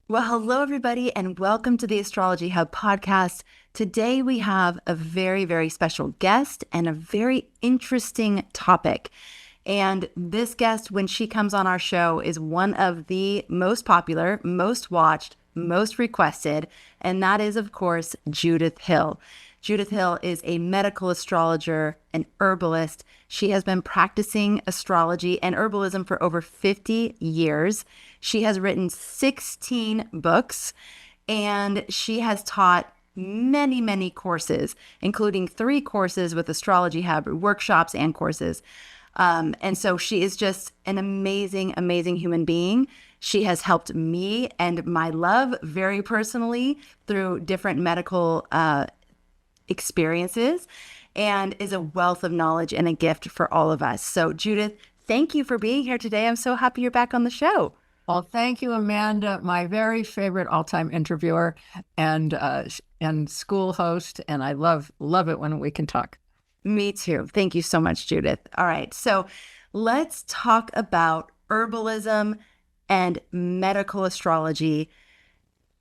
Well, hello, everybody, and welcome to the Astrology Hub podcast. Today, we have a very, very special guest and a very interesting topic. And this guest, when she comes on our show, is one of the most popular, most watched, most requested, and that is, of course, Judith Hill. Judith Hill is a medical astrologer, an herbalist. She has been practicing astrology and herbalism for over 50 years. She has written 16 books and she has taught many, many courses, including 3 courses with Astrology Hub, workshops and courses. And so she is just an amazing, amazing human being. She has helped me and my love very personally through different medical experiences and is a wealth of knowledge and a gift for all of us. So, Judith, thank you for being here today. I'm so happy you're back on the show. Well, thank you, Amanda, my very favorite all-time interviewer and school host, and I love it when we can talk. Me too. Thank you so much, Judith. All right, so let's talk about herbalism and medical astrology.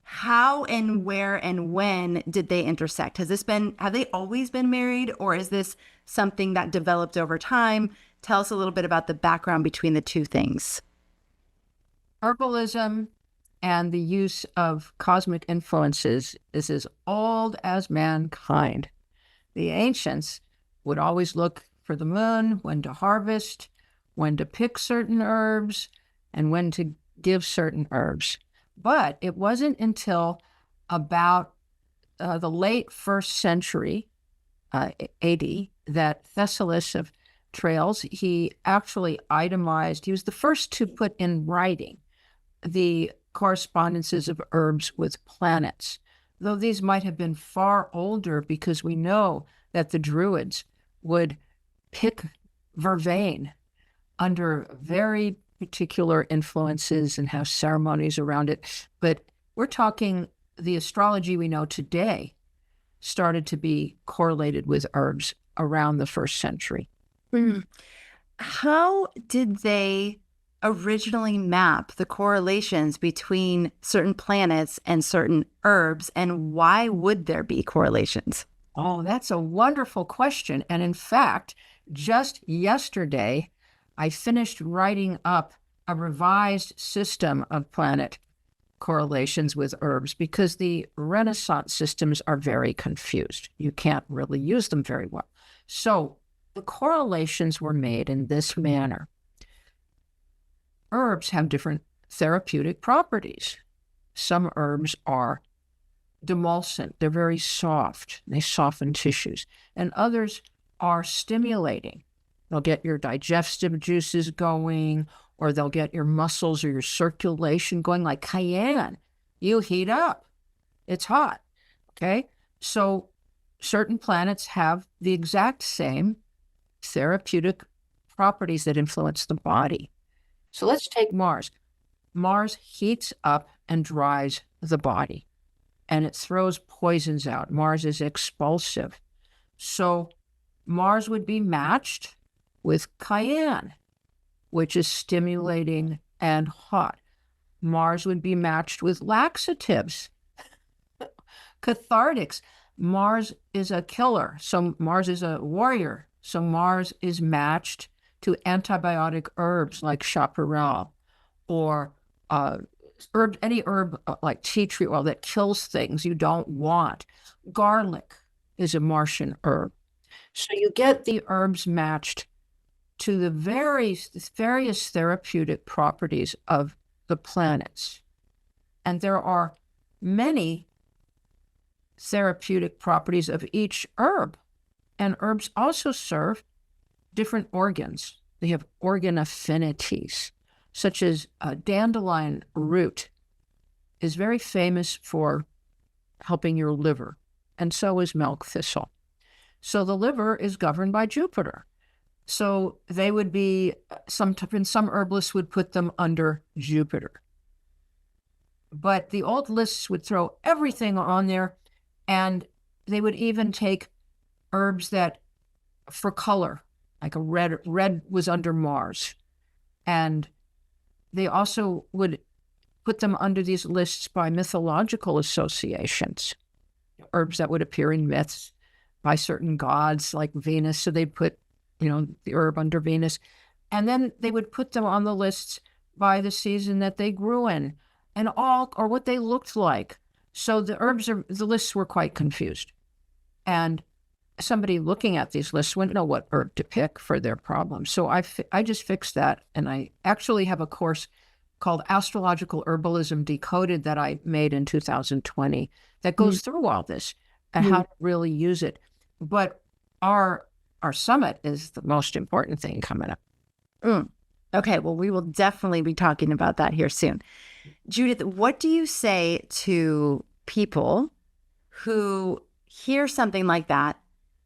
How and where and when did they intersect? Have they always been married, or is this something that developed over time? Tell us a little bit about the background between the two things. Herbalism and the use of cosmic influences is as old as mankind. The ancients would always look for the moon, when to harvest, when to pick certain herbs, and when to give certain herbs. But it wasn't until about the late 1st century AD that Thessalus of Tralles, he actually itemized, he was the first to put in writing the correspondences of herbs with planets, though these might have been far older because we know that the Druids would pick vervain under very particular influences and have ceremonies around it. But we're talking the astrology we know today started to be correlated with herbs around the 1st century. How did they originally map the correlations between certain planets and certain herbs, and why would there be correlations? Oh, that's a wonderful question. And in fact, just yesterday, I finished writing up a revised system of planet correlations with herbs because the Renaissance systems are very confused. You can't really use them very well. So the correlations were made in this manner. Herbs have different therapeutic properties. Some herbs are demulcent. They're very soft. They soften tissues. And others are stimulating. They'll get your digestive juices going, or they'll get your muscles or your circulation going, like cayenne. You heat up. It's hot. Okay? So certain planets have the exact same therapeutic properties that influence the body. So let's take Mars. Mars heats up and dries the body, and it throws poisons out. Mars is expulsive. So Mars would be matched with cayenne, which is stimulating and hot. Mars would be matched with laxatives, cathartics. Mars is a killer. So Mars is a warrior. So Mars is matched to antibiotic herbs like chaparral or any herb like tea tree oil that kills things you don't want. Garlic is a Martian herb. So you get the herbs matched to the various therapeutic properties of the planets. And there are many therapeutic properties of each herb. And herbs also serve different organs. They have organ affinities, such as dandelion root is very famous for helping your liver, and so is milk thistle. So the liver is governed by Jupiter. So they would be, some herbalists would put them under Jupiter. But the old lists would throw everything on there, and they would even take herbs that, for color, like a red was under Mars. And they also would put them under these lists by mythological associations, herbs that would appear in myths by certain gods like Venus. So they put, the herb under Venus. And then they would put them on the lists by the season that they grew in or what they looked like. So the lists were quite confused. And somebody looking at these lists wouldn't know what herb to pick for their problem. So I just fixed that. And I actually have a course called Astrological Herbalism Decoded that I made in 2020 that goes through all this and how to really use it. But our summit is the most important thing coming up. Okay, well, we will definitely be talking about that here soon. Judith, what do you say to people who hear something like that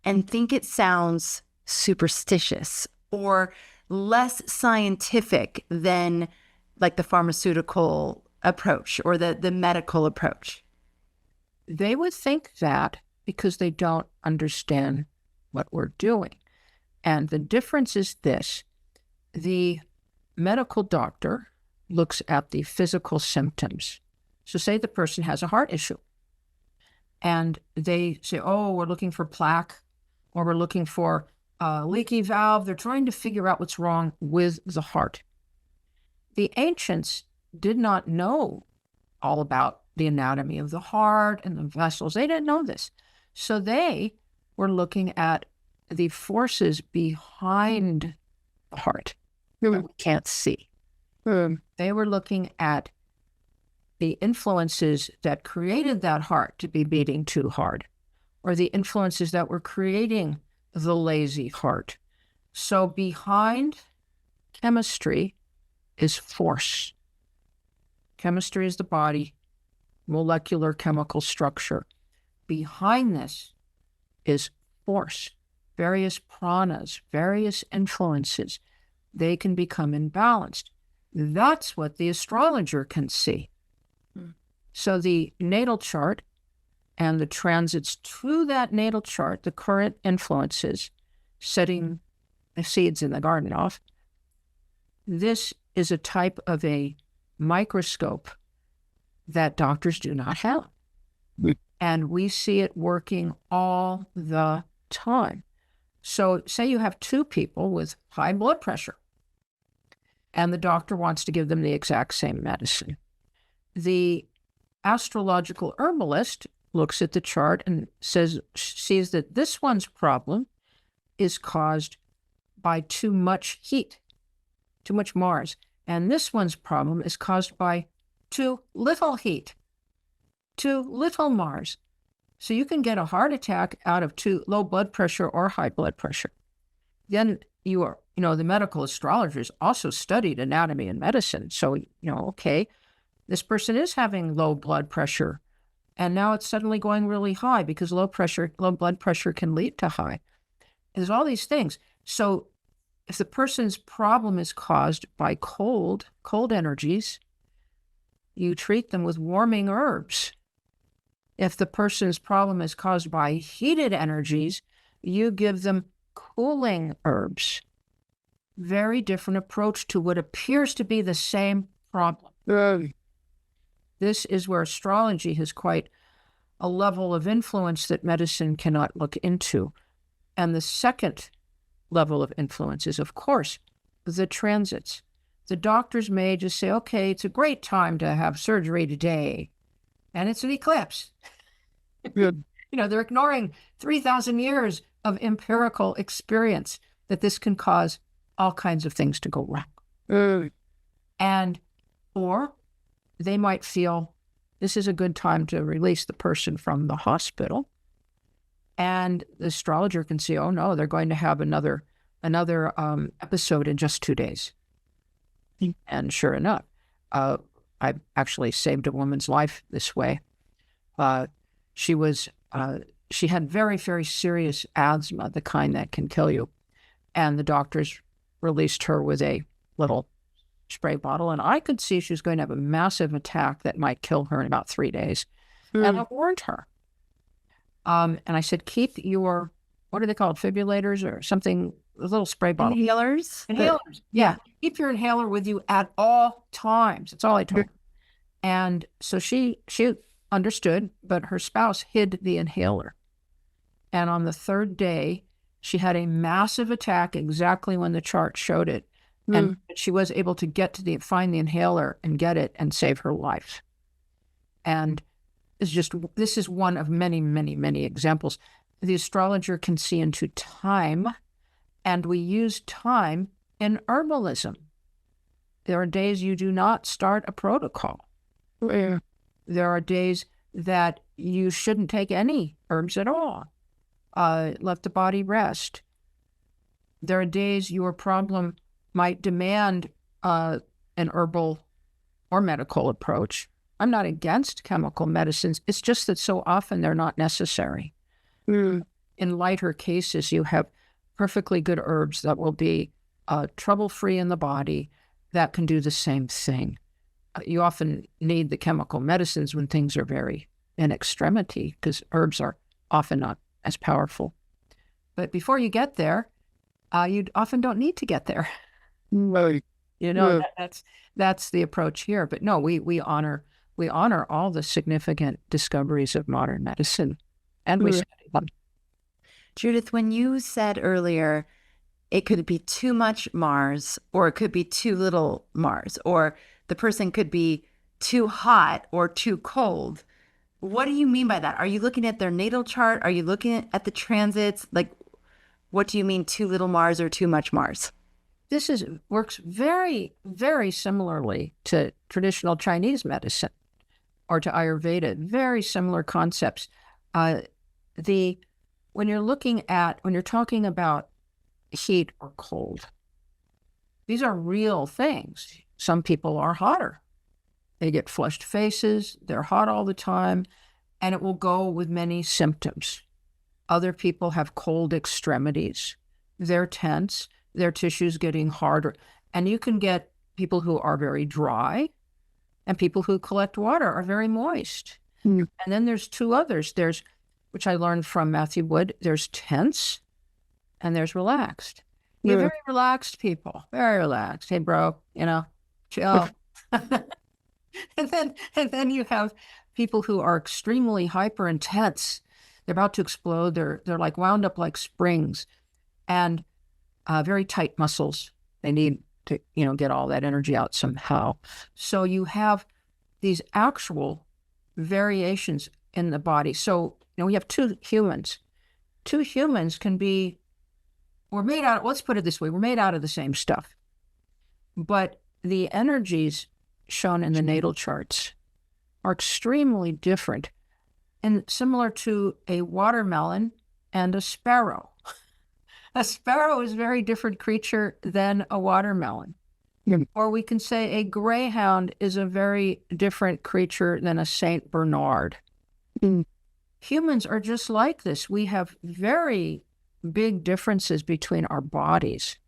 and think it sounds superstitious or less scientific than like the pharmaceutical approach or the medical approach? They would think that because they don't understand what we're doing. And the difference is this: the medical doctor looks at the physical symptoms. So say the person has a heart issue and they say, oh, we're looking for plaque or we're looking for a leaky valve. They're trying to figure out what's wrong with the heart. The ancients did not know all about the anatomy of the heart and the vessels. They didn't know this. So they were looking at the forces behind the heart that we can't see. They were looking at the influences that created that heart to be beating too hard, or the influences that were creating the lazy heart. So behind chemistry is force. Chemistry is the body, molecular chemical structure. Behind this is force, various pranas, various influences. They can become imbalanced. That's what the astrologer can see. So the natal chart and the transits to that natal chart, the current influences, setting the seeds in the garden off, this is a type of a microscope that doctors do not have. And we see it working all the time. So say you have two people with high blood pressure and the doctor wants to give them the exact same medicine. The astrological herbalist looks at the chart and sees that this one's problem is caused by too much heat, too much Mars. And this one's problem is caused by too little heat, too little Mars. So you can get a heart attack out of too low blood pressure or high blood pressure. Then the medical astrologers also studied anatomy and medicine. So, okay, this person is having low blood pressure and now it's suddenly going really high because low blood pressure can lead to high. There's all these things. So if the person's problem is caused by cold energies, you treat them with warming herbs. If the person's problem is caused by heated energies, you give them cooling herbs. Very different approach to what appears to be the same problem. This is where astrology has quite a level of influence that medicine cannot look into. And the second level of influence is, of course, the transits. The doctors may just say, okay, it's a great time to have surgery today, and it's an eclipse. Good. They're ignoring 3,000 years of empirical experience that this can cause all kinds of things to go wrong. Or they might feel this is a good time to release the person from the hospital. And the astrologer can see, oh no, they're going to have another episode in just 2 days. And sure enough, I actually saved a woman's life this way. She had very, very serious asthma, the kind that can kill you. And the doctors released her with a little spray bottle. And I could see she was going to have a massive attack that might kill her in about 3 days. And I warned her. And I said, keep your, what are they called, fibrillators or something, a little spray bottle. Inhalers? Inhalers, yeah. Keep your inhaler with you at all times. That's all I told her. And so she understood, but her spouse hid the inhaler. And on the third day, she had a massive attack exactly when the chart showed it. And she was able to find the inhaler and get it and save her life. And this is one of many, many, many examples. The astrologer can see into time, and we use time in herbalism. There are days you do not start a protocol. There are days that you shouldn't take any herbs at all. Let the body rest. There are days your problem might demand an herbal or medical approach. I'm not against chemical medicines. It's just that so often they're not necessary. In lighter cases, you have perfectly good herbs that will be trouble-free in the body that can do the same thing. You often need the chemical medicines when things are very in extremity, because herbs are often not as powerful. But before you get there, you often don't need to get there. Right. That's the approach here. But no, we honor all the significant discoveries of modern medicine, and we study them. Judith, when you said earlier, it could be too much Mars, or it could be too little Mars, or the person could be too hot or too cold. What do you mean by that? Are you looking at their natal chart? Are you looking at the transits? Like, what do you mean too little Mars or too much Mars? This works very, very similarly to traditional Chinese medicine or to Ayurveda. Very similar concepts. When you're talking about heat or cold, these are real things. Some people are hotter. They get flushed faces, they're hot all the time, and it will go with many symptoms. Other people have cold extremities. They're tense, their tissues getting harder. And you can get people who are very dry, and people who collect water are very moist. And then there's two others. There's, which I learned from Matthew Wood, there's tense and there's relaxed. You're very relaxed people, very relaxed. Hey, bro, chill. And then you have people who are extremely hyper intense. They're about to explode. They're like wound up like springs, and very tight muscles. They need to get all that energy out somehow. So you have these actual variations in the body. So we have two humans. Two humans can be. Let's put it this way: we're made out of the same stuff, but the energies shown in the natal charts are extremely different and similar to a watermelon and a sparrow. A sparrow is a very different creature than a watermelon. Or we can say a greyhound is a very different creature than a Saint Bernard. Humans are just like this. We have very big differences between our bodies,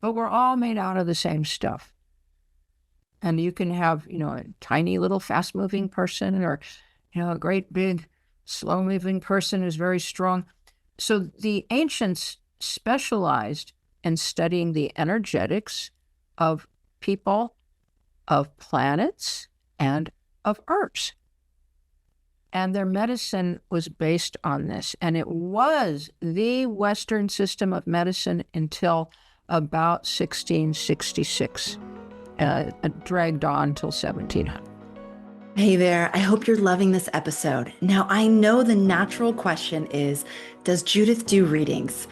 but we're all made out of the same stuff. And you can have, a tiny little fast-moving person, or, a great big slow-moving person who's very strong. So the ancients specialized in studying the energetics of people, of planets, and of herbs. And their medicine was based on this. And it was the Western system of medicine until about 1666. Dragged on till 1700. Hey there, I hope you're loving this episode. Now, I know the natural question is, does Judith do readings?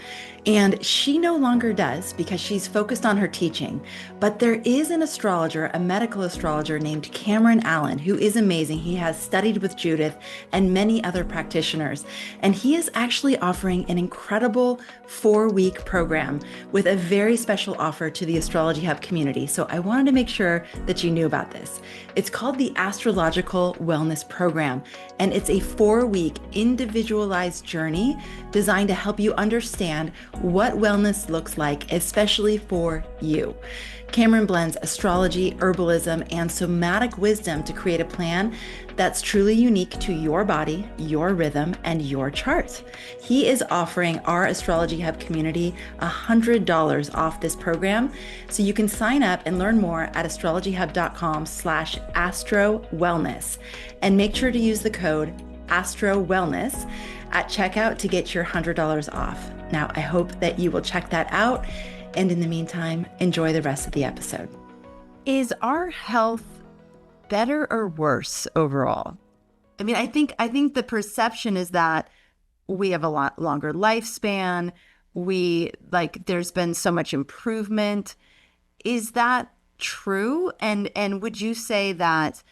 And she no longer does because she's focused on her teaching. But there is an astrologer, a medical astrologer named Cameron Allen, who is amazing. He has studied with Judith and many other practitioners. And he is actually offering an incredible 4-week program with a very special offer to the Astrology Hub community. So I wanted to make sure that you knew about this. It's called the Astrological Wellness Program, and it's a 4-week individualized journey designed to help you understand what wellness looks like, especially for you. Cameron blends astrology, herbalism, and somatic wisdom to create a plan that's truly unique to your body, your rhythm, and your chart. He is offering our Astrology Hub community $100 off this program, so you can sign up and learn more at astrologyhub.com/astrowellness, and make sure to use the code ASTROWELLNESS at checkout to get your $100 off. Now, I hope that you will check that out. And in the meantime, enjoy the rest of the episode. Is our health better or worse overall? I mean, I think the perception is that we have a lot longer lifespan. There's been so much improvement. Is that true? And would you say that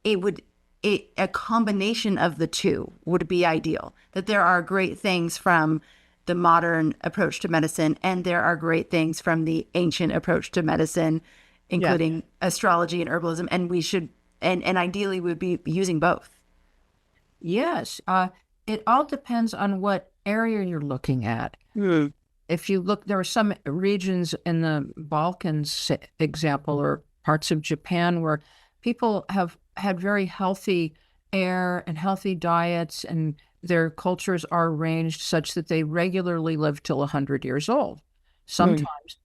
a combination of the two would be ideal? That there are great things from the modern approach to medicine, and there are great things from the ancient approach to medicine, including astrology and herbalism, and we should, and ideally we would be using both. Yes. It all depends on what area you're looking at. If you look, there are some regions in the Balkans, example, or parts of Japan where people have had very healthy air and healthy diets, and their cultures are arranged such that they regularly live till 100 years old. Sometimes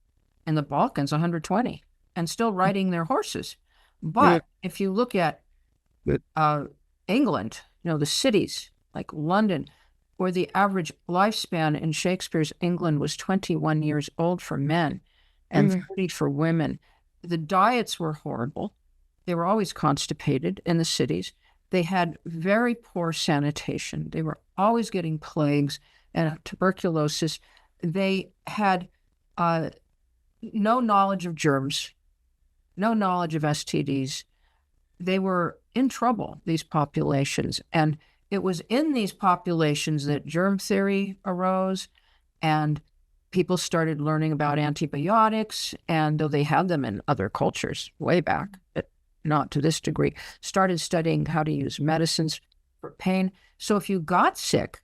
in the Balkans, 120, and still riding their horses. But if you look at England, the cities like London, where the average lifespan in Shakespeare's England was 21 years old for men and 30 for women, the diets were horrible. They were always constipated in the cities. They had very poor sanitation. They were always getting plagues and tuberculosis. They had no knowledge of germs, no knowledge of STDs. They were in trouble, these populations. And it was in these populations that germ theory arose, and people started learning about antibiotics. And though they had them in other cultures way back, not to this degree, started studying how to use medicines for pain. So if you got sick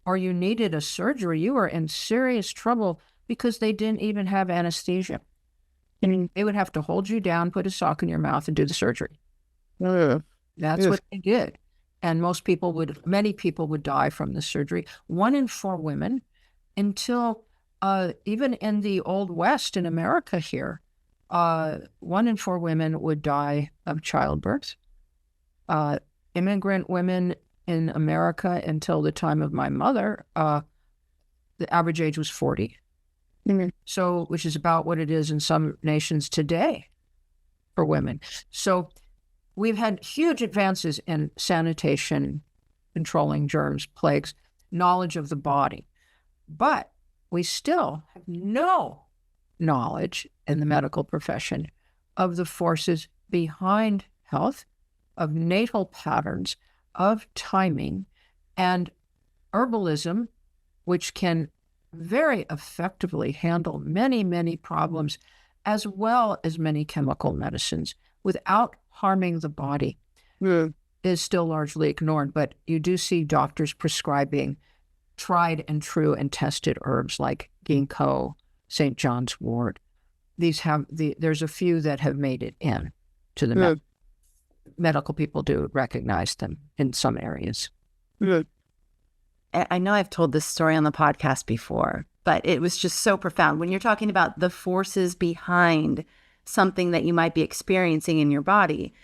or you needed a surgery, you were in serious trouble because they didn't even have anesthesia. And they would have to hold you down, put a sock in your mouth, and do the surgery. That's what they did. And many people would die from the surgery. 1 in 4 women, until even in the Old West in America here, 1 in 4 women would die of childbirth. Immigrant women in America until the time of my mother, the average age was 40. So, which is about what it is in some nations today for women. So we've had huge advances in sanitation, controlling germs, plagues, knowledge of the body. But we still have no knowledge in the medical profession of the forces behind health, of natal patterns, of timing, and herbalism, which can very effectively handle many, many problems, as well as many chemical medicines, without harming the body, is still largely ignored. But you do see doctors prescribing tried and true and tested herbs like ginkgo, St. John's wort. There's a few that have made it in to the medical people do recognize them in some areas. I know I've told this story on the podcast before, but it was just so profound. When you're talking about the forces behind something that you might be experiencing in your body,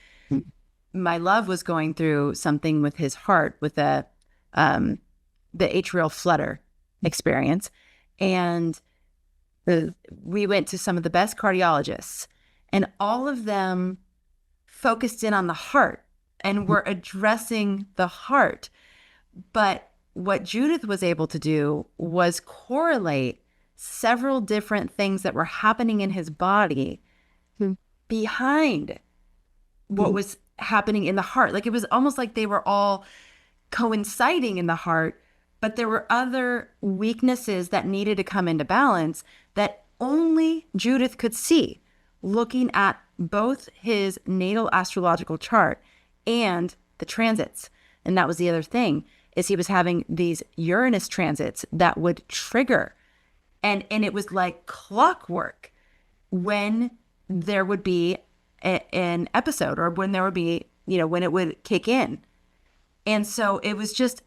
my love was going through something with his heart, with the atrial flutter experience. And we went to some of the best cardiologists, and all of them focused in on the heart and were addressing the heart. But what Judith was able to do was correlate several different things that were happening in his body behind what was happening in the heart. Like, it was almost like they were all coinciding in the heart, but there were other weaknesses that needed to come into balance that only Judith could see, looking at both his natal astrological chart and the transits. And that was the other thing. is he was having these Uranus transits that would trigger, and it was like clockwork when there would be an episode, or when there would be, when it would kick in. And so it was just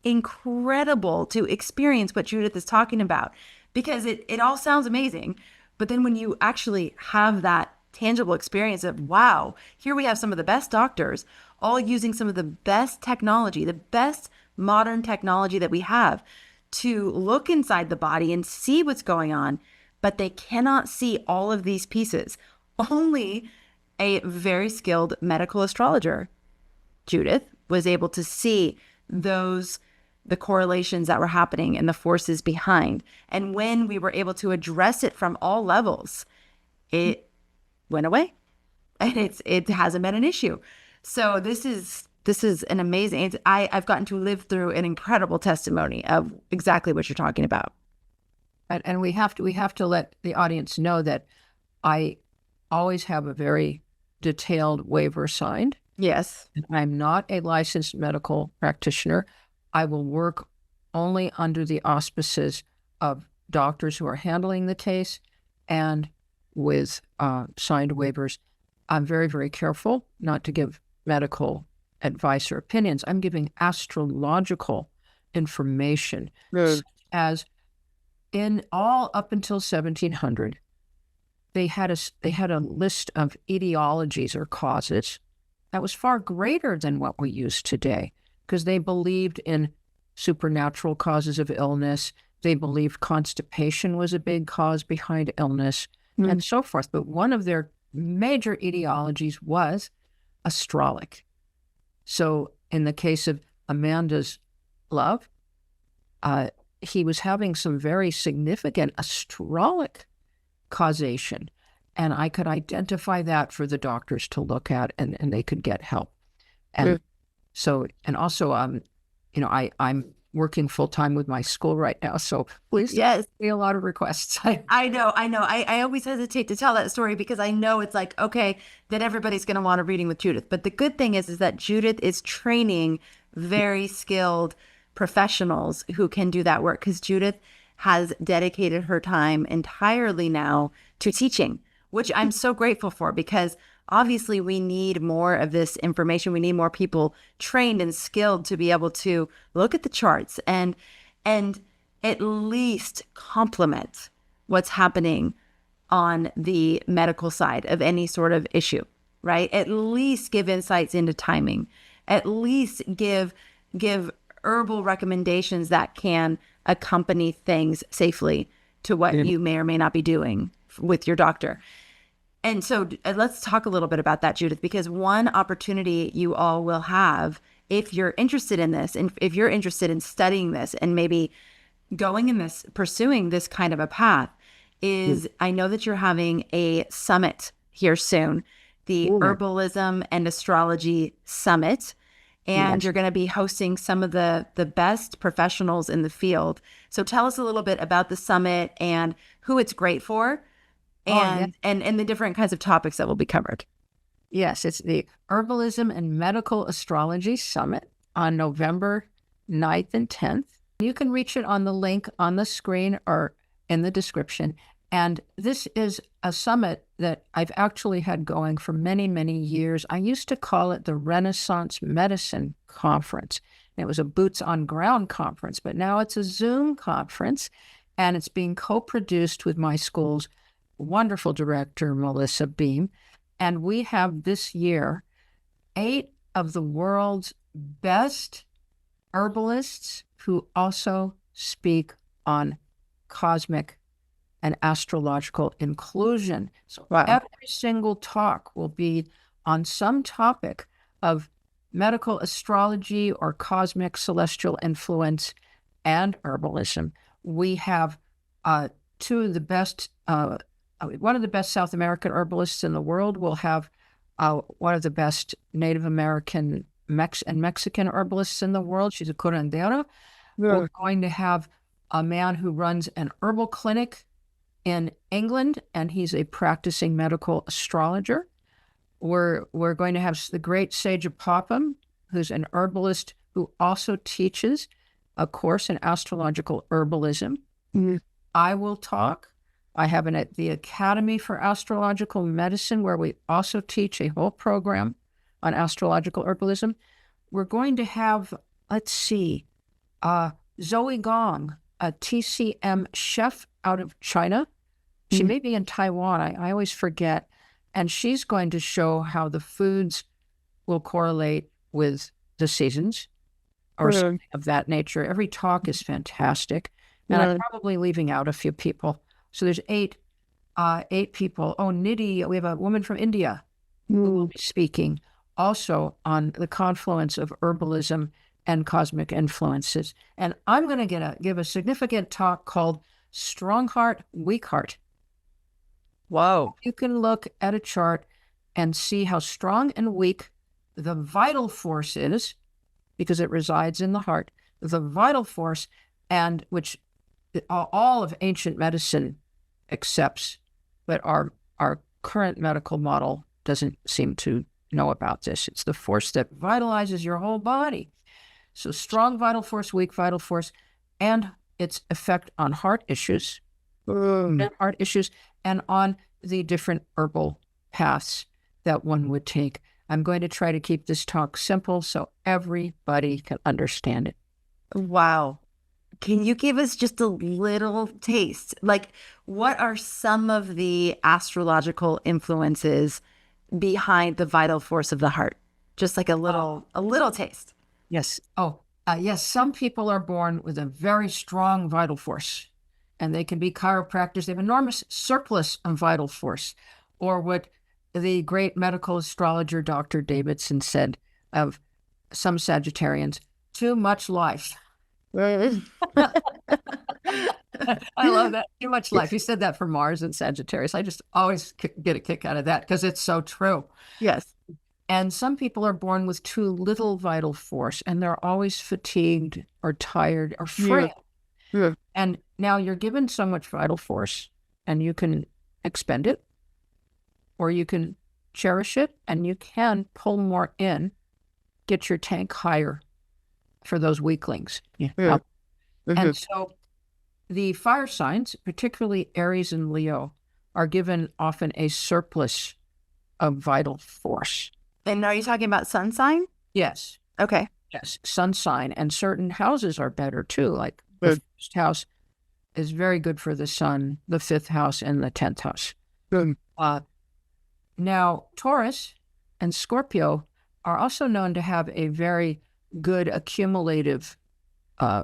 incredible to experience what Judith is talking about, because it all sounds amazing. But then when you actually have that tangible experience of, wow, here we have some of the best doctors all using some of the best technology, the best modern technology that we have to look inside the body and see what's going on, but they cannot see all of these pieces. Only a very skilled medical astrologer, Judith, was able to see the correlations that were happening and the forces behind. And when we were able to address it from all levels, it went away, and it hasn't been an issue. So this is an amazing, I've gotten to live through an incredible testimony of exactly what you're talking about. And we have to let the audience know that I always have a very detailed waiver signed. Yes. I'm not a licensed medical practitioner. I will work only under the auspices of doctors who are handling the case and with signed waivers. I'm very, very careful not to give medical advice or opinions. I'm giving astrological information, such as in all up until 1700, they had a list of etiologies or causes that was far greater than what we use today, because they believed in supernatural causes of illness. They believed constipation was a big cause behind illness, and so forth. But one of their major etiologies was astrolic. So in the case of Amanda's love, he was having some very significant astrolic causation, and I could identify that for the doctors to look at, and they could get help. And so, and also, I'm working full time with my school right now, so please, yes, see a lot of requests. I know. I always hesitate to tell that story, because I know it's like, okay, that everybody's going to want a reading with Judith. But the good thing is that Judith is training very skilled professionals who can do that work, because Judith has dedicated her time entirely now to teaching, which I'm so grateful for, because obviously we need more of this information. We need more people trained and skilled to be able to look at the charts and at least complement what's happening on the medical side of any sort of issue, right? At least give insights into timing, at least give herbal recommendations that can accompany things safely to what you may or may not be doing with your doctor. And so let's talk a little bit about that, Judith, because one opportunity you all will have, if you're interested in this, and if you're interested in studying this and maybe going in this, pursuing this kind of a path, is I know that you're having a summit here soon, the Herbalism and Astrology Summit. And you're going to be hosting some of the best professionals in the field. So tell us a little bit about the summit and who it's great for, and the different kinds of topics that will be covered. Yes, it's the Herbalism and Medical Astrology Summit on November 9th and 10th. You can reach it on the link on the screen or in the description. And this is a summit that I've actually had going for many, many years. I used to call it the Renaissance Medicine Conference. It was a boots on ground conference, but now it's a Zoom conference, and it's being co-produced with my school's wonderful director, Melissa Beam. And we have this year 8 of the world's best herbalists who also speak on cosmic and astrological inclusion. So every single talk will be on some topic of medical astrology or cosmic celestial influence and herbalism. We have two of the best, one of the best South American herbalists in the world. We'll have one of the best Native American and Mexican herbalists in the world. She's a curandera. We're going to have a man who runs an herbal clinic in England, and he's a practicing medical astrologer. We're going to have the great Sage of Popham, who's an herbalist who also teaches a course in astrological herbalism. Mm. I will talk. I have the Academy for Astrological Medicine, where we also teach a whole program on astrological herbalism. We're going to have, let's see, Zoe Gong, a TCM chef out of China. She may be in Taiwan. I always forget. And she's going to show how the foods will correlate with the seasons or something of that nature. Every talk is fantastic. And I'm probably leaving out a few people. So there's eight people. Oh, Nidhi, we have a woman from India who will be speaking also on the confluence of herbalism and cosmic influences. And I'm going to give a significant talk called Strong Heart, Weak Heart. Whoa. You can look at a chart and see how strong and weak the vital force is, because it resides in the heart. The vital force, and which all of ancient medicine accepts, but our current medical model doesn't seem to know about this. It's the force that vitalizes your whole body. So strong vital force, weak vital force, and its effect on heart issues, and on the different herbal paths that one would take. I'm going to try to keep this talk simple so everybody can understand it. Wow. Can you give us just a little taste? Like, what are some of the astrological influences behind the vital force of the heart? Just like a little taste. Yes. Yes. Some people are born with a very strong vital force, and they can be chiropractors. They have enormous surplus of vital force, or what the great medical astrologer Dr. Davidson said of some Sagittarians: too much life. I love that. Too much life. He said that for Mars and Sagittarius. I just always get a kick out of that because it's so true. Yes. And some people are born with too little vital force, and they're always fatigued or tired or frail. Yeah. And now you're given so much vital force, and you can expend it, or you can cherish it, and you can pull more in, get your tank higher for those weaklings. Yeah. And so the fire signs, particularly Aries and Leo, are given often a surplus of vital force. And are you talking about sun sign? Yes. Okay. Yes. Sun sign. And certain houses are better too. Like the first house is very good for the sun, the fifth house, and the 10th house. Now, Taurus and Scorpio are also known to have a very good accumulative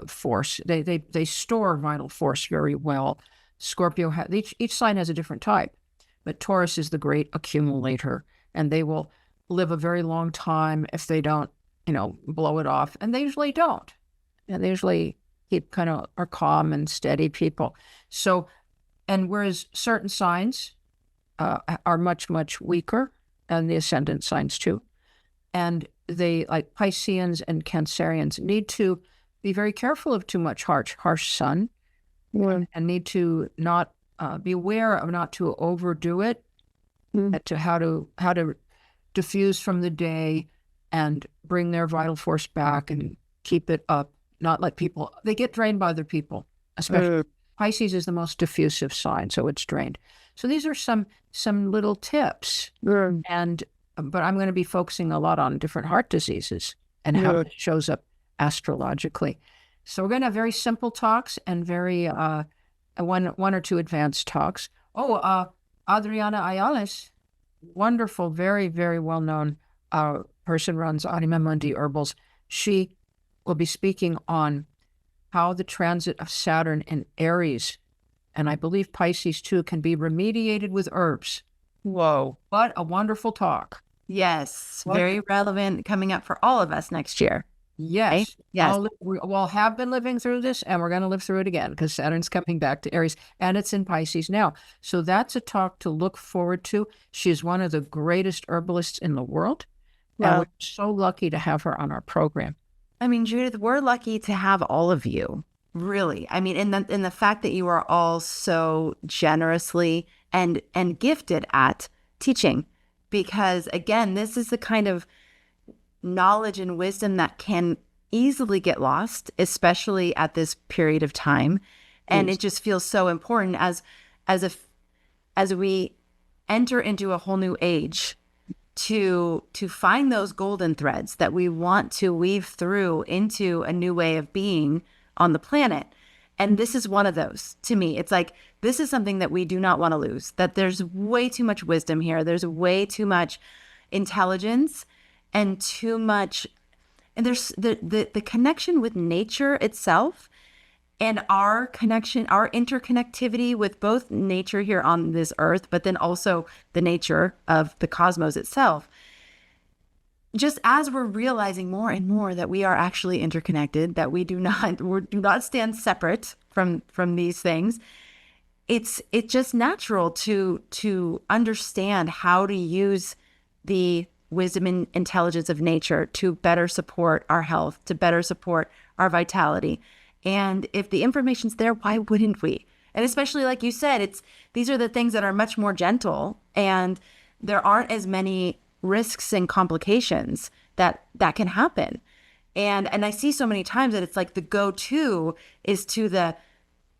force. They store vital force very well. Scorpio, each sign has a different type, but Taurus is the great accumulator, and they will live a very long time if they don't, blow it off. And they usually don't. And they usually are calm and steady people. So, and whereas certain signs are much, much weaker, and the ascendant signs too. And they, like Pisceans and Cancerians, need to be very careful of too much harsh sun, and need to not be aware of not to overdo it, to how to diffuse from the day and bring their vital force back and keep it up. Not let they get drained by other people, especially Pisces is the most diffusive sign, so it's drained. So these are some little tips, but I'm going to be focusing a lot on different heart diseases and how it shows up astrologically. So we're going to have very simple talks and very one or two advanced talks. Adriana Ayales, wonderful, very, very well-known person, runs Anima Mundi Herbals. She will be speaking on how the transit of Saturn in Aries, and I believe Pisces too, can be remediated with herbs. Whoa. What a wonderful talk. Yes. Very relevant coming up for all of us next year. Yes. Right? Yes. We'll have been living through this, and we're going to live through it again because Saturn's coming back to Aries, and it's in Pisces now. So that's a talk to look forward to. She's one of the greatest herbalists in the world, and we're so lucky to have her on our program. I mean, Judith, we're lucky to have all of you, really. I mean, in the fact that you are all so generously and gifted at teaching, because again, this is the kind of knowledge and wisdom that can easily get lost, especially at this period of time. And it just feels so important as if as we enter into a whole new age to find those golden threads that we want to weave through into a new way of being on the planet. And this is one of those. To me, it's like, this is something that we do not want to lose, that there's way too much wisdom here. There's way too much intelligence and too much, and there's the connection with nature itself and our connection, our interconnectivity with both nature here on this earth, but then also the nature of the cosmos itself. Just as we're realizing more and more that we are actually interconnected, that we do not stand separate from these things, it's just natural to understand how to use the wisdom and intelligence of nature to better support our health, to better support our vitality. And if the information's there, why wouldn't we? And especially like you said, these are the things that are much more gentle, and there aren't as many risks and complications that can happen. And I see so many times that it's like the go-to is to the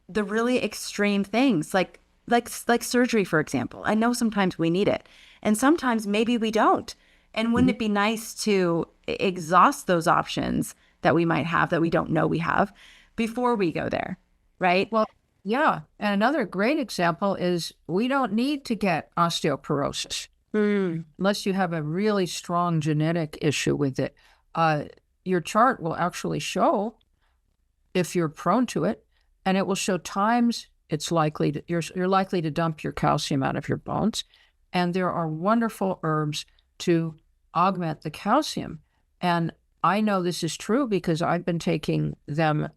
really extreme things, like surgery, for example. I know sometimes we need it, and sometimes maybe we don't. And wouldn't it be nice to exhaust those options that we might have, that we don't know we have, before we go there, right? Well, yeah. And another great example is we don't need to get osteoporosis unless you have a really strong genetic issue with it. Your chart will actually show if you're prone to it, and it will show times it's likely to, you're likely to dump your calcium out of your bones. And there are wonderful herbs to augment the calcium. And I know this is true because I've been taking them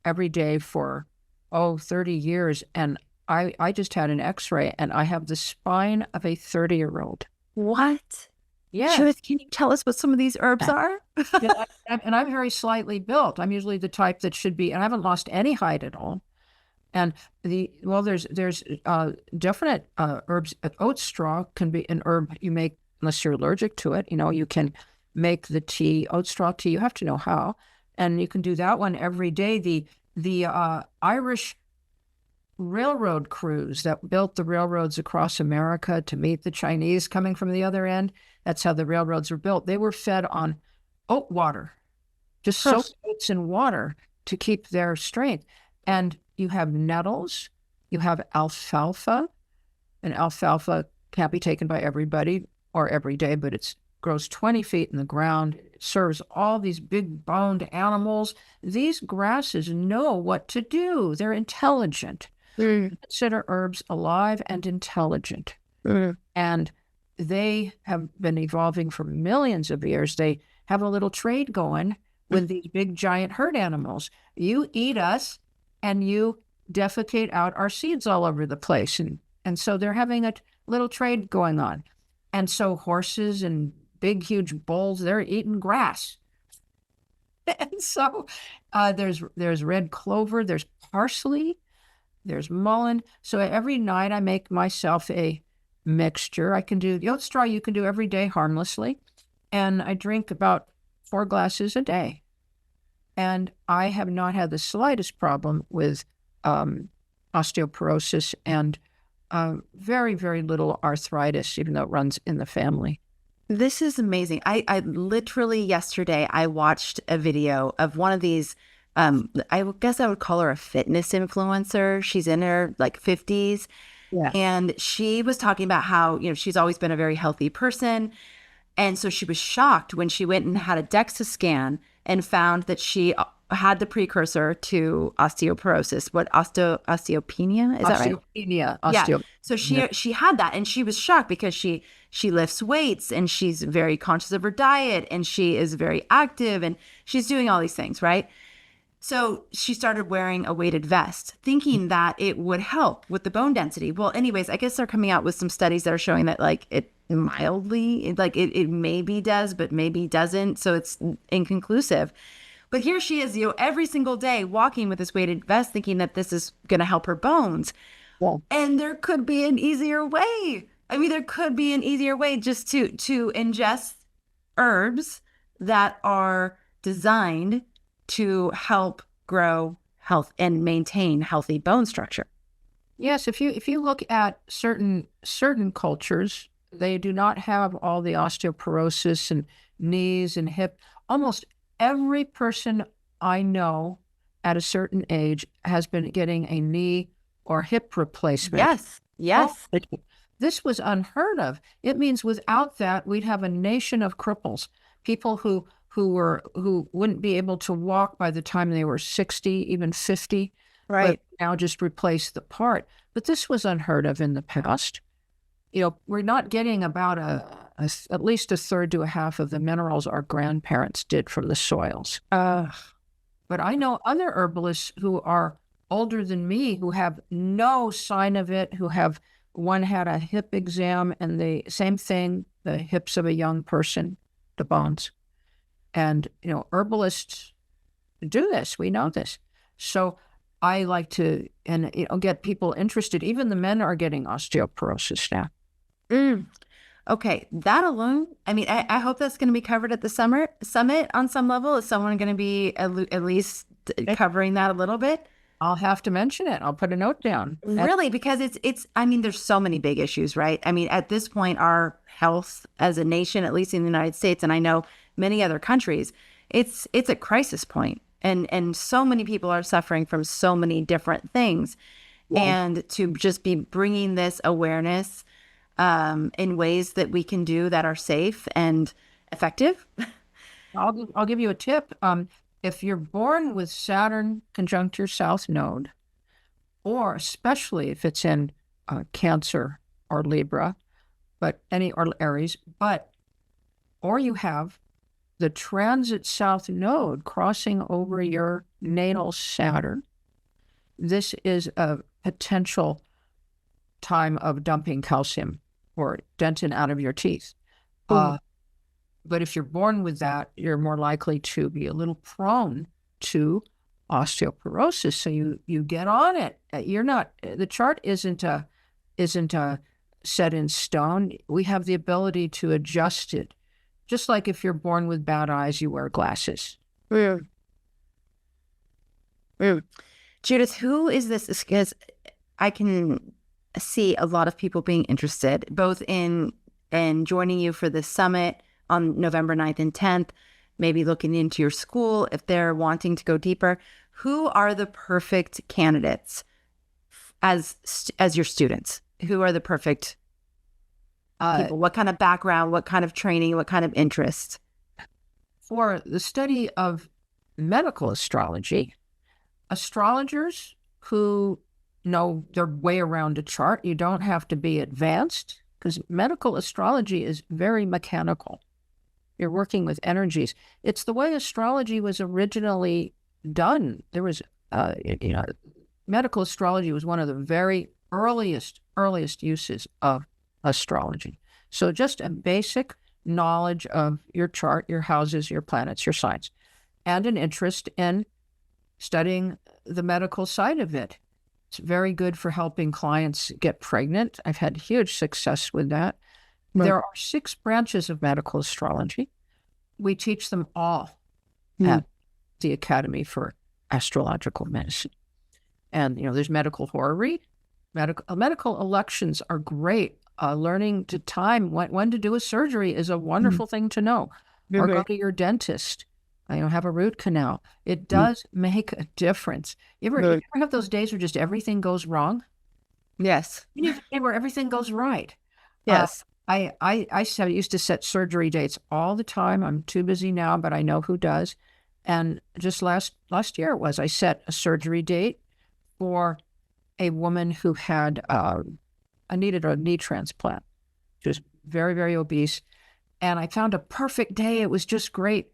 every day for 30 years, and I just had an x-ray and I have the spine of a 30-year-old. What? Yeah. Judith, can you tell us what some of these herbs are? And I'm very slightly built. I'm usually the type that should be, and I haven't lost any height at all. And there's definite herbs. Oat straw can be an herb you make unless you're allergic to it. You can make the tea, oat straw tea. You have to know how, and you can do that one every day. The Irish railroad crews that built the railroads across America to meet the Chinese coming from the other end. That's how the railroads were built. They were fed on oat water, just soak oats in water to keep their strength. And you have nettles, you have alfalfa, and alfalfa can't be taken by everybody or every day, but it grows 20 feet in the ground. It serves all these big boned animals. These grasses know what to do. They're intelligent. Consider herbs alive and intelligent. And they have been evolving for millions of years. They have a little trade going with these big giant herd animals. You eat us and you defecate out our seeds all over the place. And so they're having a little trade going on. And so horses and big, huge bulls, they're eating grass. And so there's red clover, there's parsley, there's mullein. So every night I make myself a mixture. I can do the oat straw, you can do every day harmlessly. And I drink about 4 glasses a day. And I have not had the slightest problem with osteoporosis and very, very little arthritis, even though it runs in the family. This is amazing. I literally yesterday, I watched a video of one of these, I guess I would call her a fitness influencer. She's in her like 50s. Yeah. And she was talking about how, she's always been a very healthy person. And so she was shocked when she went and had a DEXA scan and found that she had the precursor to osteoporosis. What, osteopenia? Is that right? Osteopenia. Yeah. So she had that, and she was shocked because she lifts weights and she's very conscious of her diet and she is very active and she's doing all these things, right? So she started wearing a weighted vest, thinking that it would help with the bone density. Well, anyways, I guess they're coming out with some studies that are showing that like it mildly, like it maybe does, but maybe doesn't. So it's inconclusive. But here she is, every single day walking with this weighted vest, thinking that this is going to help her bones. Yeah. And there could be an easier way. I mean, there could be an easier way just to ingest herbs that are designed to help grow health and maintain healthy bone structure. Yes, if you look at certain cultures, they do not have all the osteoporosis and knees and hip. Almost every person I know at a certain age has been getting a knee or hip replacement. Yes, yes. Oh, this was unheard of. It means without that, we'd have a nation of cripples, people who wouldn't be able to walk by the time they were 60, even 50. Right. But now just replace the part. But this was unheard of in the past. We're not getting about at least a third to a half of the minerals our grandparents did from the soils. But I know other herbalists who are older than me who have no sign of it, one had a hip exam and the same thing, the hips of a young person, the bones. And, herbalists do this. We know this. So I like to, get people interested. Even the men are getting osteoporosis now. Okay, that alone, I mean, I hope that's going to be covered at the summit on some level. Is someone going to be at least covering that a little bit? I'll have to mention it. I'll put a note down. Really, because it's, I mean, there's so many big issues, right? I mean, at this point, our health as a nation, at least in the United States, and I know many other countries, it's a crisis point. And so many people are suffering from so many different things. Yeah. And to just be bringing this awareness in ways that we can do that are safe and effective. I'll give you a tip. If you're born with Saturn conjunct your South Node, or especially if it's in Cancer or Libra, or Aries, or you have the transit South Node crossing over your natal Saturn, this is a potential time of dumping calcium or dentin out of your teeth. But if you're born with that, you're more likely to be a little prone to osteoporosis. So you get on it. The chart isn't set in stone. We have the ability to adjust it. Just like if you're born with bad eyes, you wear glasses. Judith, who is this? Because I can see a lot of people being interested, both in joining you for this summit on November 9th and 10th, maybe looking into your school if they're wanting to go deeper. Who are the perfect candidates as your students? Who are the perfect people? What kind of background, what kind of training, what kind of interest? For the study of medical astrology, astrologers who know their way around a chart. You don't have to be advanced because medical astrology is very mechanical. You're working with energies. It's the way astrology was originally done. There was, medical astrology was one of the very earliest uses of astrology. So just a basic knowledge of your chart, your houses, your planets, your signs, and an interest in studying the medical side of it. It's very good for helping clients get pregnant. I've had huge success with that. Right. There are 6 branches of medical astrology. We teach them all at the Academy for Astrological Medicine. And, there's medical horary. Medical elections are great. Learning to time when to do a surgery is a wonderful thing to know. Or go to your dentist. Have a root canal. It does make a difference. You ever have those days where just everything goes wrong? Yes. You have a day where everything goes right. Yes. I used to set surgery dates all the time. I'm too busy now, but I know who does. And just last year I set a surgery date for a woman who had needed a knee transplant. She was very, very obese. And I found a perfect day. It was just great.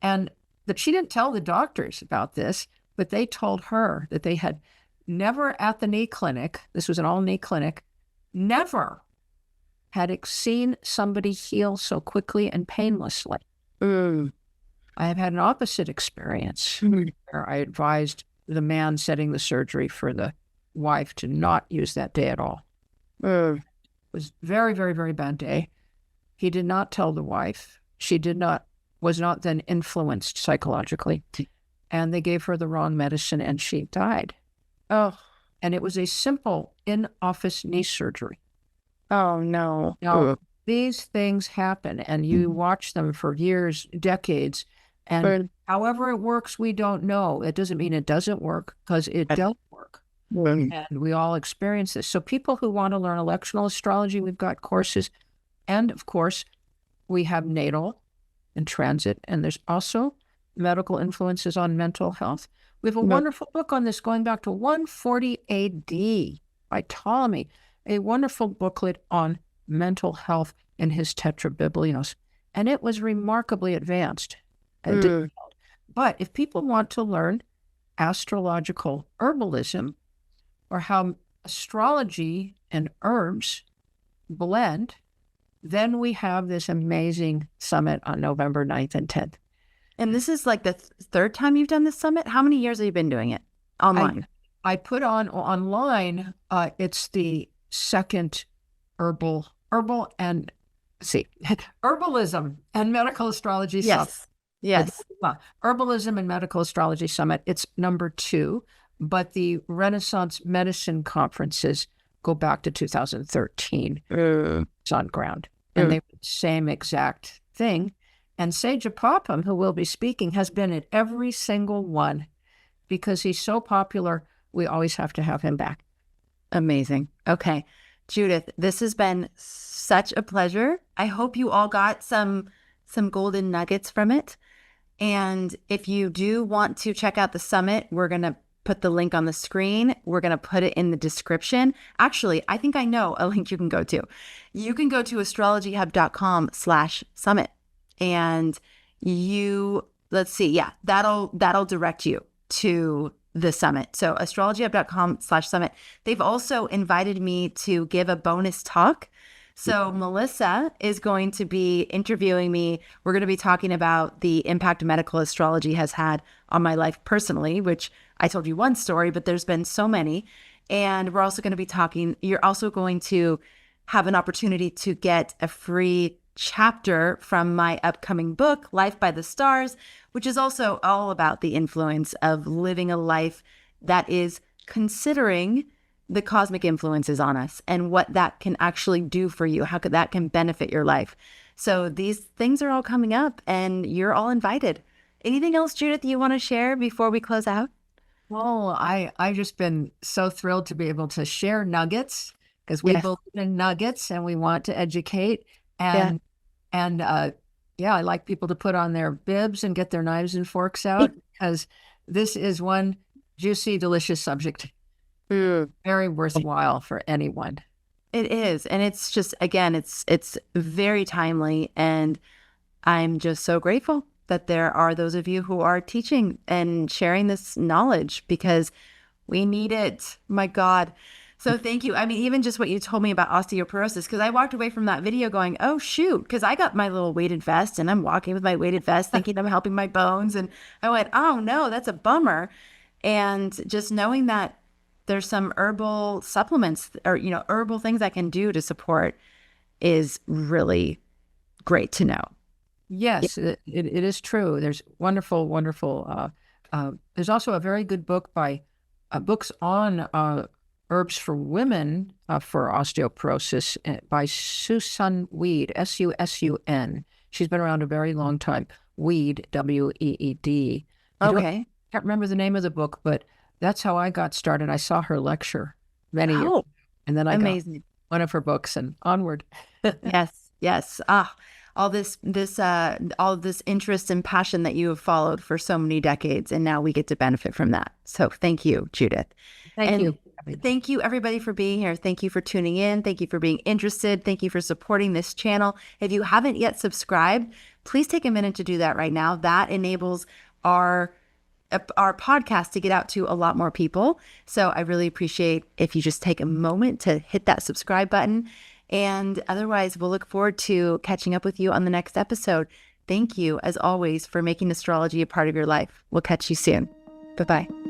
And that she didn't tell the doctors about this, but they told her that they had never at the knee clinic, this was an all-knee clinic, never had seen somebody heal so quickly and painlessly. I have had an opposite experience where I advised the man setting the surgery for the wife to not use that day at all. It was very, very, very bad day. He did not tell the wife. She was not then influenced psychologically. and they gave her the wrong medicine and she died. Oh, And it was a simple in-office knee surgery. oh no. Now, Ugh. these things happen and you watch them for years, decades, and however it works, we don't know. It doesn't mean it doesn't work, because it does work. And we all experience this. So people who want to learn electional astrology, we've got courses. And of course, we have natal and transit. And there's also medical influences on mental health. We have a wonderful book on this going back to 140 AD by Ptolemy, a wonderful booklet on mental health in his Tetrabiblios. And it was remarkably advanced. But if people want to learn astrological herbalism, or how astrology and herbs blend, then we have this amazing summit on November 9th and 10th. And this is like the third time you've done this summit? How many years have you been doing it online? I put on online, it's the second herbalism and medical astrology summit. Yes. Herbalism and medical astrology summit, it's number 2, but the Renaissance medicine conferences go back to 2013. It's on ground. And they were the same exact thing. And Sage Popham, who will be speaking, has been at every single one because he's so popular. We always have to have him back. Amazing. Okay. Judith, this has been such a pleasure. I hope you all got some golden nuggets from it. And if you do want to check out the summit, we're going to put the link on the screen. We're going to put it in the description. Actually, I think I know a link you can go to. You can go to astrologyhub.com/summit. And let's see. Yeah, that'll direct you to the summit. So astrologyhub.com/summit. They've also invited me to give a bonus talk. So Melissa is going to be interviewing me. We're going to be talking about the impact medical astrology has had on my life personally, which I told you one story, but there's been so many. And we're also going to be talking, you're also going to have an opportunity to get a free chapter from my upcoming book, Life by the Stars, which is also all about the influence of living a life that is considering the cosmic influences on us and what that can actually do for you, how that can benefit your life. So these things are all coming up and you're all invited. Anything else, Judith, you want to share before we close out? Well, I just been so thrilled to be able to share nuggets, because we believe in nuggets and we want to educate. And I like people to put on their bibs and get their knives and forks out, because this is one juicy, delicious subject. Very worthwhile for anyone. It is. And it's just, again, it's very timely. And I'm just so grateful that there are those of you who are teaching and sharing this knowledge, because we need it. My God. So thank you. I mean, even just what you told me about osteoporosis, because I walked away from that video going, oh, shoot, because I got my little weighted vest and I'm walking with my weighted vest thinking I'm helping my bones. And I went, oh, no, that's a bummer. And just knowing that there's some herbal supplements or, herbal things I can do to support is really great to know. Yes, it is true. There's wonderful. There's also a very good book books on herbs for women for osteoporosis by Susun Weed, Susun. She's been around a very long time. Weed, Weed. Okay. Can't remember the name of the book, but that's how I got started. I saw her lecture many years ago, and then I got one of her books and onward. Yes. All this interest and passion that you have followed for so many decades, and now we get to benefit from that. So thank you, Judith. Thank you. Thank you, everybody, for being here. Thank you for tuning in. Thank you for being interested. Thank you for supporting this channel. If you haven't yet subscribed, please take a minute to do that right now. That enables our podcast to get out to a lot more people. So I really appreciate if you just take a moment to hit that subscribe button. And otherwise, we'll look forward to catching up with you on the next episode. Thank you, as always, for making astrology a part of your life. We'll catch you soon. Bye-bye.